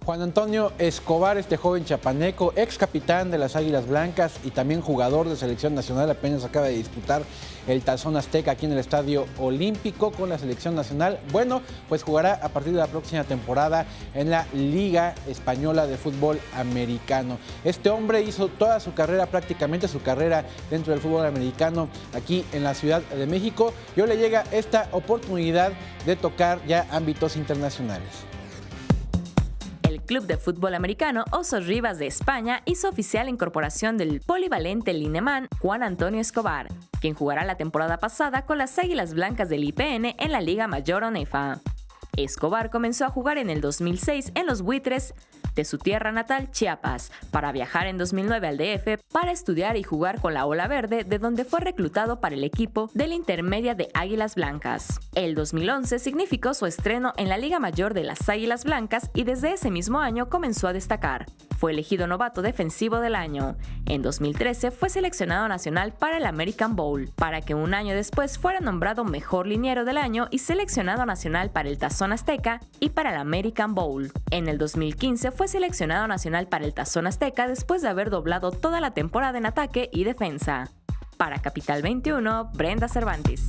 Juan Antonio Escobar, este joven chapaneco, ex capitán de las Águilas Blancas y también jugador de selección nacional, apenas acaba de disputar el Tazón Azteca aquí en el Estadio Olímpico con la selección nacional. Bueno, pues jugará a partir de la próxima temporada en la Liga Española de Fútbol Americano. Este hombre hizo toda su carrera, prácticamente su carrera dentro del fútbol americano aquí en la Ciudad de México. Y hoy le llega esta oportunidad de tocar ya ámbitos internacionales. El Club de Fútbol Americano Osos Rivas de España hizo oficial la incorporación del polivalente lineman Juan Antonio Escobar, quien jugará la temporada pasada con las Águilas Blancas del IPN en la Liga Mayor ONEFA. Escobar comenzó a jugar en el 2006 en los Buitres de su tierra natal, Chiapas, para viajar en 2009 al DF para estudiar y jugar con la Ola Verde, de donde fue reclutado para el equipo de la Intermedia de Águilas Blancas. El 2011 significó su estreno en la Liga Mayor de las Águilas Blancas y desde ese mismo año comenzó a destacar. Fue elegido novato defensivo del año. En 2013 fue seleccionado nacional para el American Bowl, para que un año después fuera nombrado mejor liniero del año y seleccionado nacional para el Tazón Azteca y para el American Bowl. En el 2015 fue seleccionado nacional para el Tazón Azteca después de haber doblado toda la temporada en ataque y defensa. Para Capital 21, Brenda Cervantes.